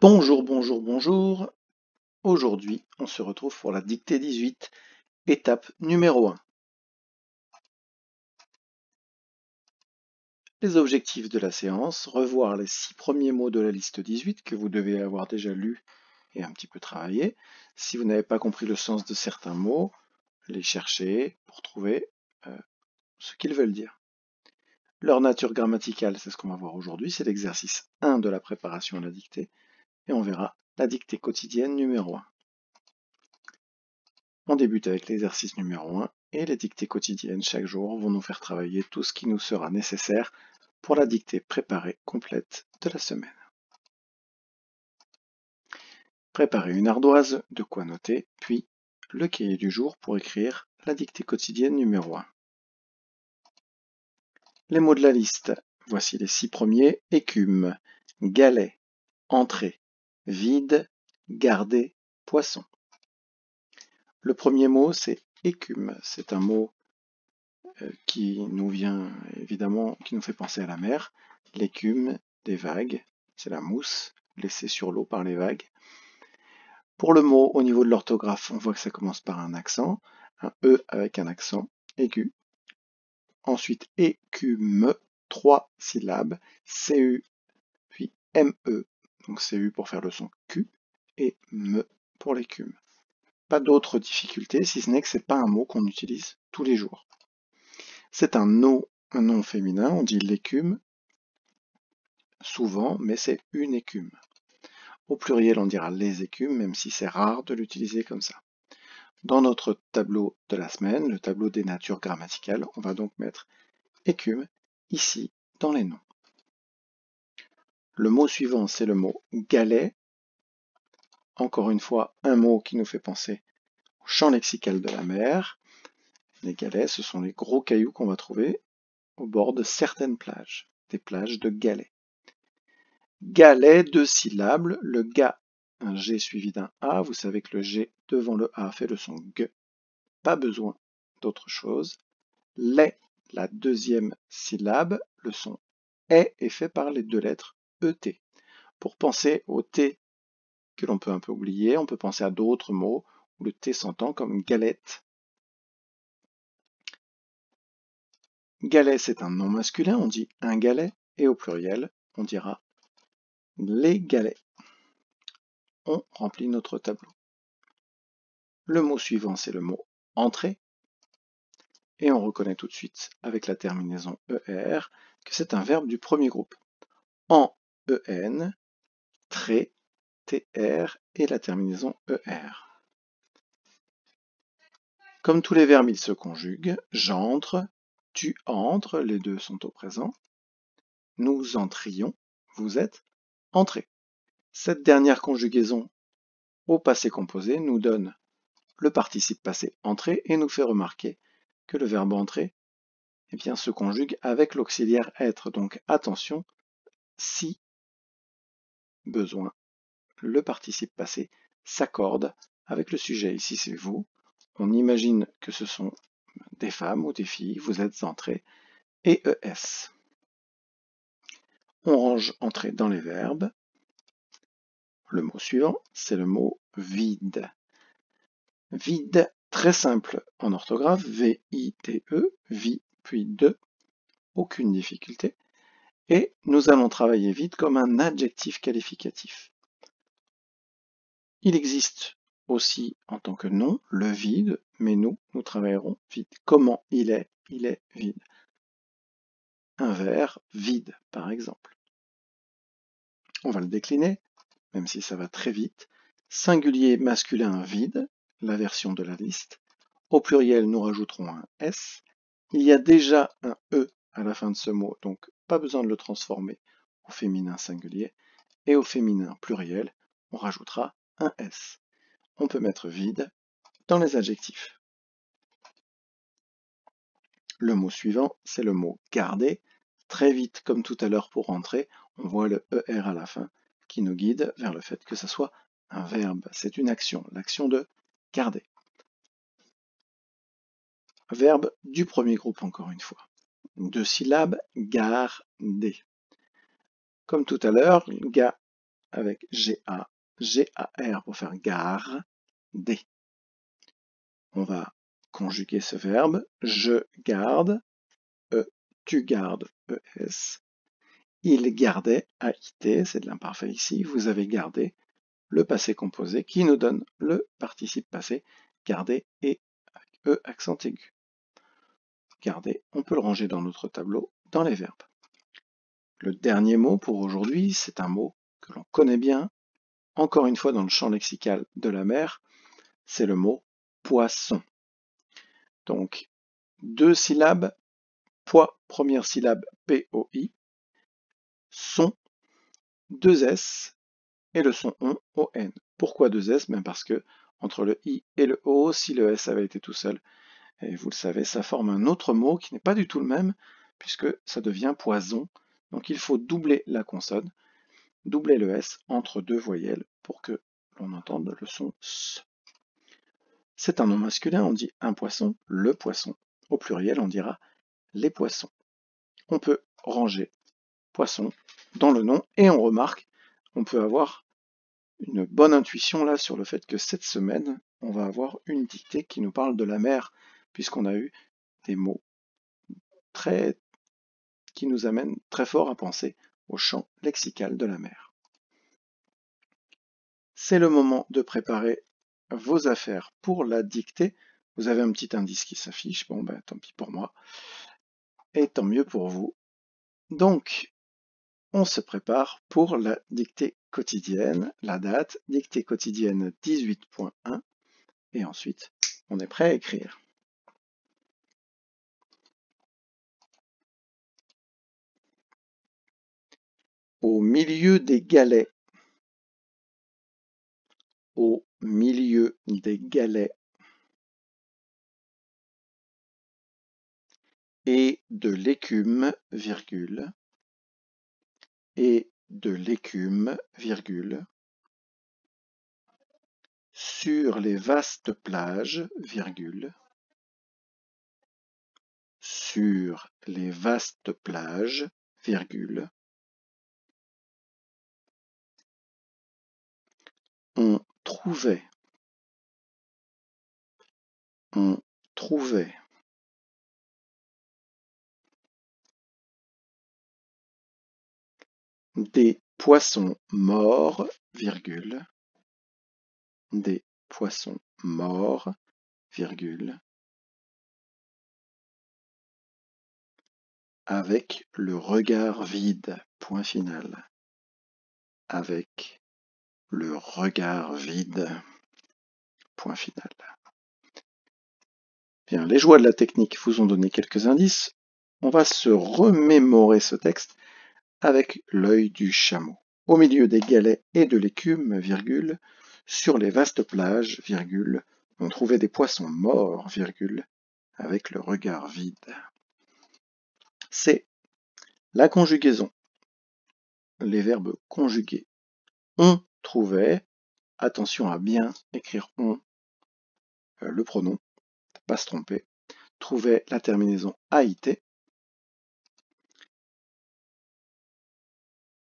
Bonjour, bonjour, bonjour. Aujourd'hui, on se retrouve pour la dictée 18, étape numéro 1. Les objectifs de la séance, revoir les 6 premiers mots de la liste 18 que vous devez avoir déjà lus et un petit peu travaillé. Si vous n'avez pas compris le sens de certains mots, les chercher pour trouver ce qu'ils veulent dire. Leur nature grammaticale, c'est ce qu'on va voir aujourd'hui, c'est l'exercice 1 de la préparation à la dictée, et on verra la dictée quotidienne numéro 1. On débute avec l'exercice numéro 1 et les dictées quotidiennes chaque jour vont nous faire travailler tout ce qui nous sera nécessaire pour la dictée préparée complète de la semaine. Préparez une ardoise, de quoi noter, puis le cahier du jour pour écrire la dictée quotidienne numéro 1. Les mots de la liste, voici les 6 premiers: écume, galet, entrée, vide, garder, poisson. Le premier mot, c'est écume. C'est un mot qui nous vient évidemment, qui nous fait penser à la mer. L'écume des vagues, c'est la mousse laissée sur l'eau par les vagues. Pour le mot, au niveau de l'orthographe, on voit que ça commence par un accent, un E avec un accent aigu. Ensuite, écume, 3 syllabes, CU, puis ME, donc CU pour faire le son Q, et ME pour l'écume. Pas d'autre difficulté, si ce n'est que c'est pas un mot qu'on utilise tous les jours. C'est un nom féminin, on dit l'écume, souvent, mais c'est une écume. Au pluriel, on dira les écumes, même si c'est rare de l'utiliser comme ça. Dans notre tableau de la semaine, le tableau des natures grammaticales, on va donc mettre écume ici dans les noms. Le mot suivant, c'est le mot galet. Encore une fois, un mot qui nous fait penser au champ lexical de la mer. Les galets, ce sont les gros cailloux qu'on va trouver au bord de certaines plages, des plages de galets. Galet, 2 syllabes, le ga, un G suivi d'un A, vous savez que le G devant le A fait le son G, pas besoin d'autre chose. Les, la deuxième syllabe, le son est fait par les 2 lettres ET. Pour penser au T que l'on peut un peu oublier, on peut penser à d'autres mots où le T s'entend comme galette. Galet, c'est un nom masculin, on dit un galet, et au pluriel, on dira les galets. On remplit notre tableau. Le mot suivant, c'est le mot entrée. Et on reconnaît tout de suite, avec la terminaison ER, que c'est un verbe du premier groupe. En, EN, tré, TR et la terminaison ER. Comme tous les verbes, ils se conjuguent. J'entre, tu entres, les deux sont au présent. Nous entrions, vous êtes entrés. Cette dernière conjugaison au passé composé nous donne le participe passé entrer et nous fait remarquer que le verbe entrer se conjugue avec l'auxiliaire être. Donc attention, si besoin, le participe passé s'accorde avec le sujet. Ici c'est vous. On imagine que ce sont des femmes ou des filles, vous êtes entrés, et ES. On range entrée dans les verbes. Le mot suivant, c'est le mot vide. Vide, très simple en orthographe, V-I-D-E, vie puis de, aucune difficulté. Et nous allons travailler vide comme un adjectif qualificatif. Il existe aussi en tant que nom le vide, mais nous travaillerons vide. Comment il est vide. Un verre vide, par exemple. On va le décliner, même si ça va très vite. Singulier masculin vide, la version de la liste. Au pluriel, nous rajouterons un S. Il y a déjà un E à la fin de ce mot, donc pas besoin de le transformer au féminin singulier. Et au féminin pluriel, on rajoutera un S. On peut mettre vide dans les adjectifs. Le mot suivant, c'est le mot garder. Très vite, comme tout à l'heure pour rentrer, on voit le ER à la fin qui nous guide vers le fait que ce soit un verbe. C'est une action, l'action de garder. Verbe du premier groupe encore une fois. 2 syllabes, garder. Comme tout à l'heure, ga avec GA, GAR pour faire gare, D. On va conjuguer ce verbe, je garde, E, tu gardes, ES. Il gardait, AIT, c'est de l'imparfait ici, vous avez gardé, le passé composé qui nous donne le participe passé, garder et E accent aigu. Garder, on peut le ranger dans notre tableau, dans les verbes. Le dernier mot pour aujourd'hui, c'est un mot que l'on connaît bien, encore une fois dans le champ lexical de la mer, c'est le mot poisson. Donc, 2 syllabes, poids, première syllabe, P-O-I, son, 2 S, et le son on, O-N. Pourquoi 2 S? Parce que entre le I et le O, si le S avait été tout seul, et vous le savez, ça forme un autre mot qui n'est pas du tout le même, puisque ça devient poison. Donc il faut doubler la consonne, doubler le S entre 2 voyelles pour que l'on entende le son S. C'est un nom masculin, on dit un poisson, le poisson. Au pluriel, on dira les poissons. On peut ranger poisson dans le nom et on remarque, on peut avoir une bonne intuition là sur le fait que cette semaine, on va avoir une dictée qui nous parle de la mer, puisqu'on a eu des mots qui nous amènent très fort à penser au champ lexical de la mer. C'est le moment de préparer vos affaires pour la dictée. Vous avez un petit indice qui s'affiche, bon ben tant pis pour moi, et tant mieux pour vous. Donc, on se prépare pour la dictée quotidienne, la date, dictée quotidienne 18.1, et ensuite, on est prêt à écrire. Au milieu des galets, au milieu des galets, et de l'écume, virgule, et de l'écume, virgule, sur les vastes plages, virgule, sur les vastes plages, virgule, on trouvait des poissons morts, virgule, des poissons morts, virgule, avec le regard vide, point final, avec le regard vide, point final. Bien, les joies de la technique vous ont donné quelques indices. On va se remémorer ce texte avec l'œil du chameau. Au milieu des galets et de l'écume, virgule, sur les vastes plages, virgule, on trouvait des poissons morts, virgule, avec le regard vide. C'est la conjugaison. Les verbes conjugués. On trouvait, attention à bien écrire on, le pronom, pas se tromper, trouvait la terminaison AIT.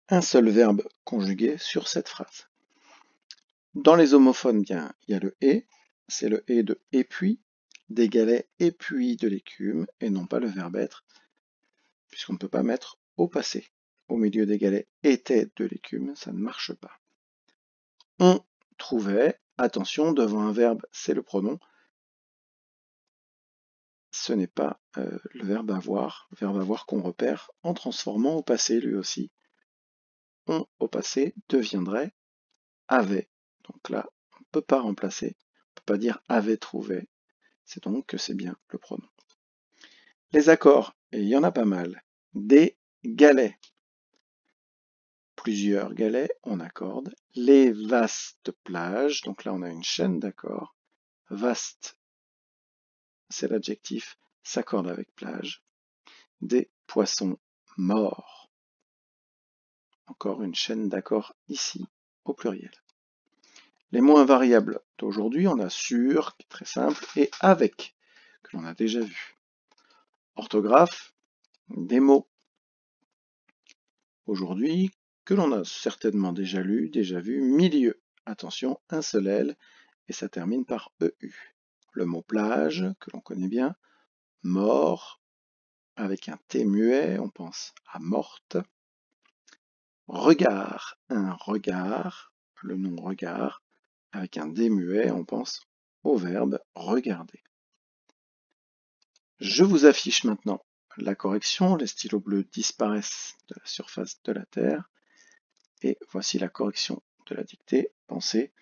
Un seul verbe conjugué sur cette phrase. Dans les homophones, bien, il y a le et, c'est le et de et puis, des galets et puis de l'écume, et non pas le verbe être, puisqu'on ne peut pas mettre au passé. Au milieu des galets était de l'écume, ça ne marche pas. On trouvait, attention, devant un verbe, c'est le pronom, ce n'est pas le verbe avoir qu'on repère en transformant au passé lui aussi. On au passé deviendrait avait. Donc là, on ne peut pas remplacer, on ne peut pas dire avait trouvé, c'est donc que c'est bien le pronom. Les accords, et il y en a pas mal. Des galets, plusieurs galets, on accorde. Les vastes plages, donc là on a une chaîne d'accords. Vaste, c'est l'adjectif, s'accorde avec plage. Des poissons morts. Encore une chaîne d'accords ici, au pluriel. Les mots invariables d'aujourd'hui, on a sur, qui est très simple, et avec, que l'on a déjà vu. Orthographe, des mots. Aujourd'hui, que l'on a certainement déjà lu, déjà vu, milieu. Attention, un seul L, et ça termine par EU. Le mot plage, que l'on connaît bien, mort, avec un T muet, on pense à morte. Regard, un regard, le nom regard, avec un D muet, on pense au verbe regarder. Je vous affiche maintenant la correction, les stylos bleus disparaissent de la surface de la Terre, et voici la correction de la dictée. Pensez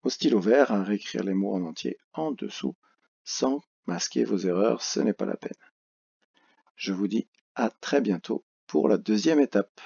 au stylo vert à réécrire les mots en entier en dessous, sans masquer vos erreurs, ce n'est pas la peine. Je vous dis à très bientôt pour la deuxième étape.